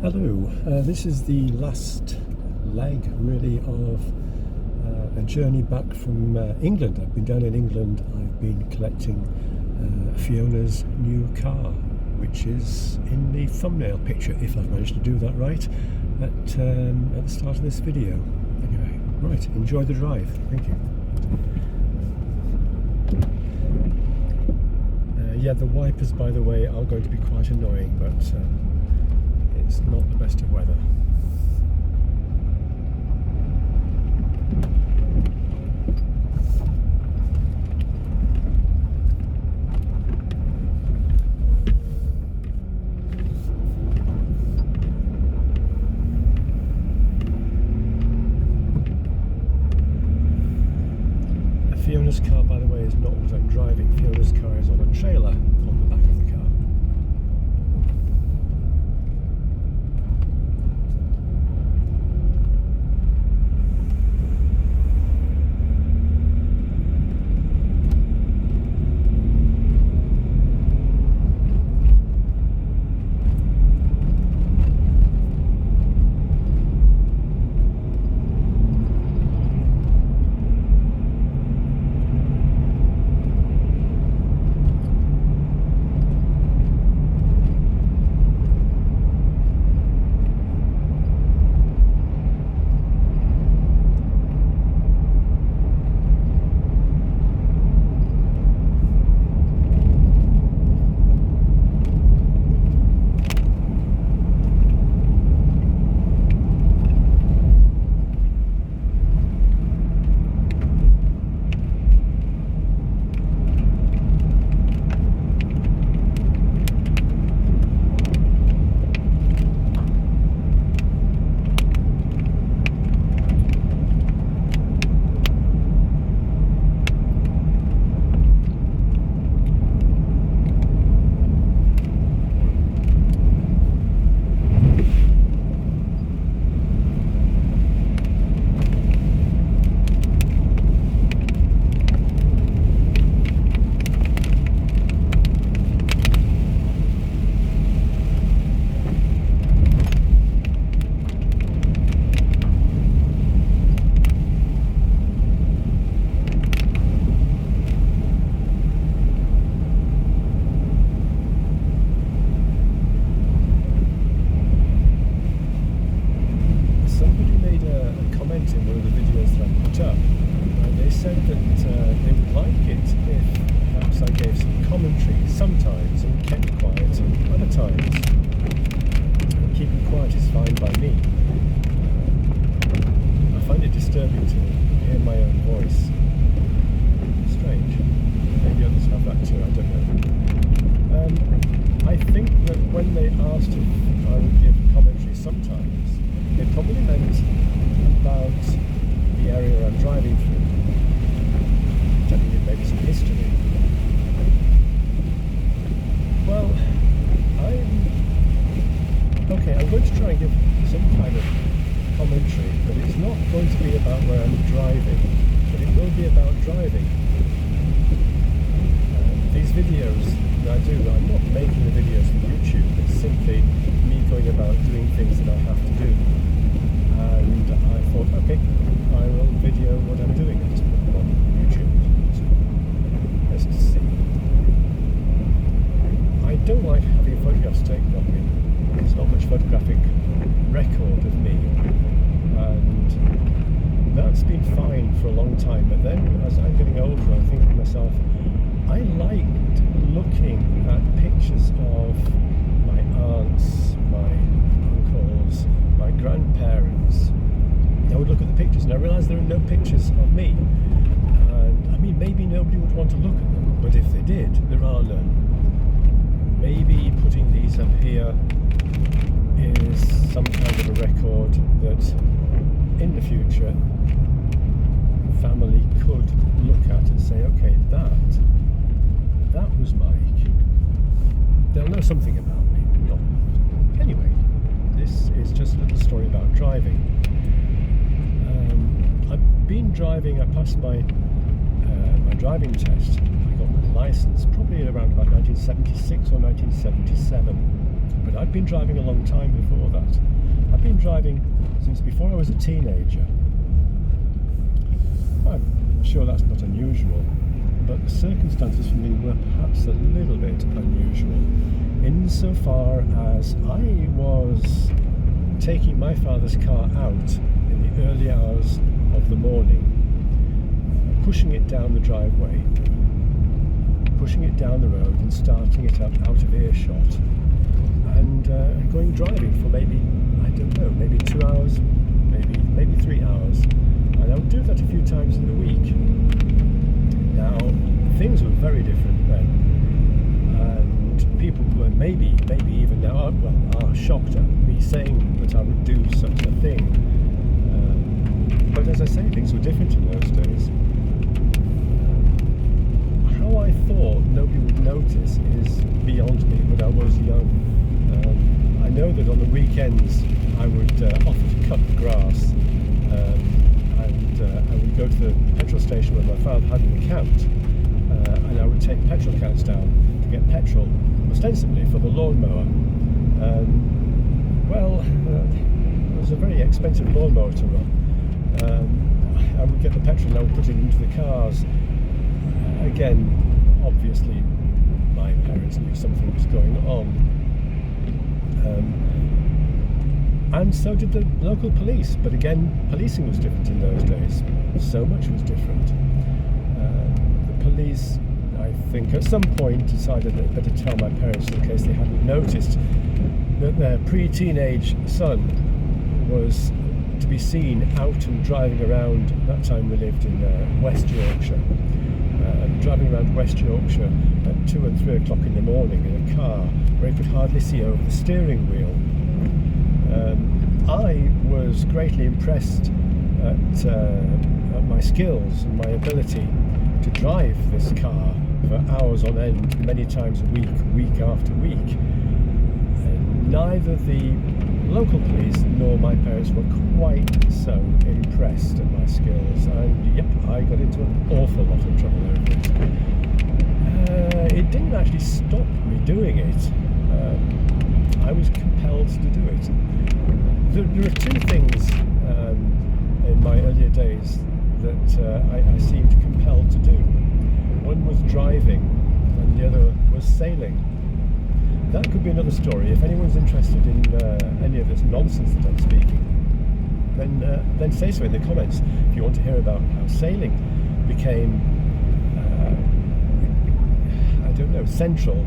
Hello, this is the last leg really of a journey back from England. I've been down in England, I've been collecting Fiona's new car, which is in the thumbnail picture, if I've managed to do that right, at the start of this video. Anyway, right, enjoy the drive, thank you. Yeah, the wipers, by the way, are going to be quite annoying, but it's not the best of weather. Fiona's car, by the way, is not what I'm driving. Fiona's car is on a trailer on the back of the car. In one of the videos that I put up, they said that they would like it if perhaps I gave some commentary sometimes and kept quiet other times. And keeping quiet is fine by me. I find it disturbing to hear my own voice. Strange. Maybe others have that too, I don't know. I think that when they asked if I would give commentary sometimes, they probably meant about the area I'm driving through, telling you maybe some history. Well, I'm going to try and give some kind of commentary, but it's not going to be about where I'm driving, but it will be about driving. These videos that I do, I'm not making the videos for YouTube, it's simply me going about doing things that I have to do. And I thought, okay, I will video what I'm doing and just put them on YouTube. Let's see. I don't like having photographs taken of me. There's not much photographic record of me. And that's been fine for a long time. But then as I'm getting older, I think to myself, I liked looking at pictures of my aunts, my uncles, my grandparents. I would look at the pictures and I realised there are no pictures of me. And I mean, maybe nobody would want to look at them, but if they did, there are none. Maybe putting these up here is some kind of a record that in the future family could look at and say, okay, that was Mike. They'll know something about me. Not anyway. This is just a little story about driving. I've been driving. I passed my driving test. I got my license probably around about 1976 or 1977. But I'd been driving a long time before that. I've been driving since before I was a teenager. I'm sure that's not unusual, but the circumstances for me were perhaps a little bit unusual, insofar as I was taking my father's car out in the early hours of the morning, pushing it down the driveway, pushing it down the road and starting it up out of earshot, and going driving for maybe, I don't know, maybe 2 hours, maybe 3 hours, and I would do that a few times in the week. Now, things were very different then, and people were maybe even now are shocked at me saying that I would do such a thing. But as I say, things were different in those days. How I thought nobody would notice is beyond me when I was young. I know that on the weekends I would offer to cut the grass, and I would go to the petrol station where my father had an account, and I would take petrol cans down to get petrol, ostensibly for the lawnmower. It was a very expensive lawnmower to run. I would get the petrol and I would put it into the cars. Again, obviously, my parents knew something was going on. And so did the local police. But again, policing was different in those days. So much was different. The police, I think, at some point decided that they'd better tell my parents in case they hadn't noticed that their pre-teenage son was to be seen out and driving around. At that time we lived in West Yorkshire. Driving around West Yorkshire at 2 and 3 o'clock in the morning in a car where he could hardly see over the steering wheel. I was greatly impressed at my skills and my ability to drive this car for hours on end, many times a week after week. Neither the local police nor my parents were quite so impressed at my skills, and yep, I got into an awful lot of trouble over it. It didn't actually stop me doing it. I was compelled to do it. There are two things in my earlier days that I seemed compelled to do. One was driving, and the other was sailing. That could be another story. If anyone's interested in any of this nonsense that I'm speaking, then say so in the comments. If you want to hear about how sailing became, I don't know, central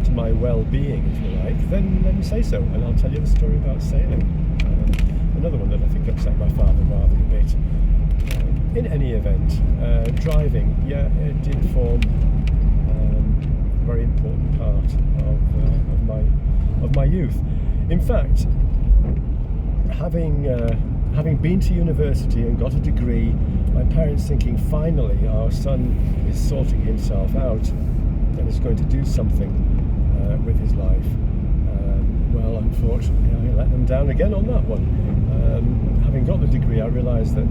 to my well-being, if you like, then say so, and I'll tell you the story about sailing. Another one that I think upset my father rather a bit. In any event, driving, yeah, it did form a very important part of my youth. In fact, having been to university and got a degree, my parents thinking finally our son is sorting himself out and is going to do something with his life. Well, unfortunately, I let them down again on that one. Having got the degree, I realised that,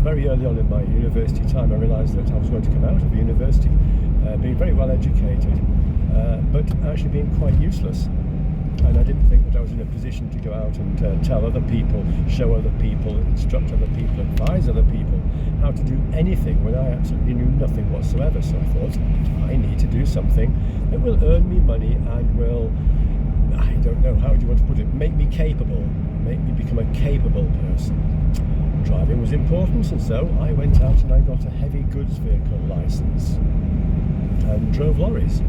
very early on in my university time, I realised that I was going to come out of university being very well educated, but actually being quite useless. And I didn't think that I was in a position to go out and tell other people, show other people, instruct other people, advise other people how to do anything when I absolutely knew nothing whatsoever. So I thought, I need to do something that will earn me money and will, I don't know, how do you want to put it, make me capable, make me become a capable person. Driving was important, and so I went out and I got a heavy goods vehicle licence and drove lorries.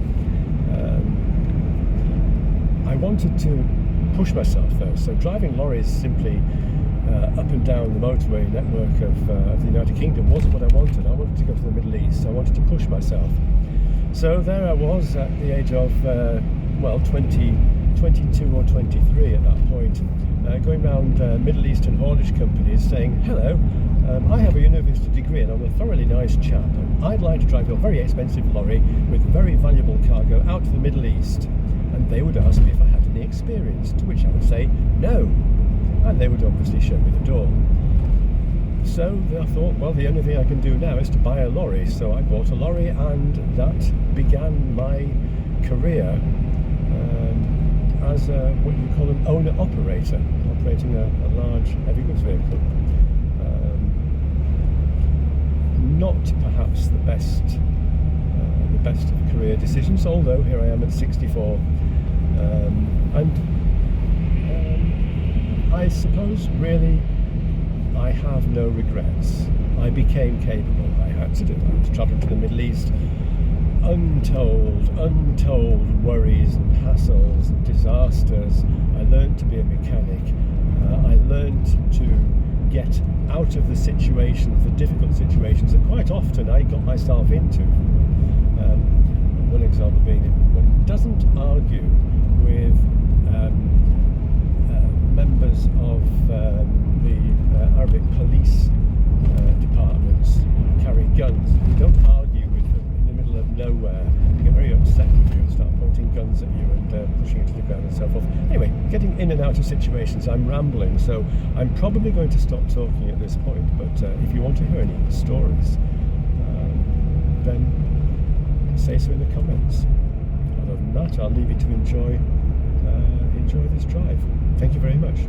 I wanted to push myself though, so driving lorries simply up and down the motorway network of the United Kingdom wasn't what I wanted. I wanted to go to the Middle East, so I wanted to push myself. So there I was at the age of 22 or 23 at that point, going around Middle Eastern haulage companies saying, hello, I have a university degree and I'm a thoroughly nice chap, and I'd like to drive your very expensive lorry with very valuable cargo out to the Middle East. And they would ask me if I had any experience, to which I would say no, and they would obviously show me the door. So I thought, well, the only thing I can do now is to buy a lorry. So I bought a lorry, and that began my career as what you call an owner-operator, operating a large heavy goods vehicle. Not perhaps the best of career decisions, although here I am at 64, and I suppose really I have no regrets. I became capable. I had to do it. I was travelling to the Middle East. Untold worries and hassles and disasters. I learned to be a mechanic. I learned to get out of the situations, the difficult situations that quite often I got myself into. One example being one doesn't argue with members of the Arabic police departments carrying guns. You don't argue with them in the middle of nowhere. They get very upset with you and start pointing guns at you and pushing you to the ground and so forth. Anyway, getting in and out of situations. I'm rambling, so I'm probably going to stop talking at this point, but if you want to hear any stories, then say so in the comments. Other than that, I'll leave you to enjoy this drive. Thank you very much.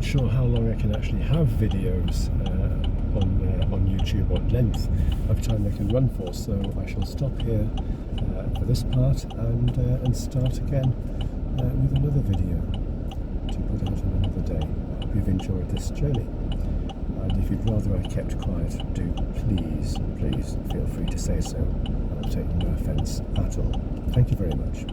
sure how long I can actually have videos on YouTube, what length of time they can run for, so I shall stop here for this part and start again with another video to put out on another day. I hope you've enjoyed this journey, and if you'd rather I kept quiet, do please feel free to say so. I'll take no offence at all. Thank you very much.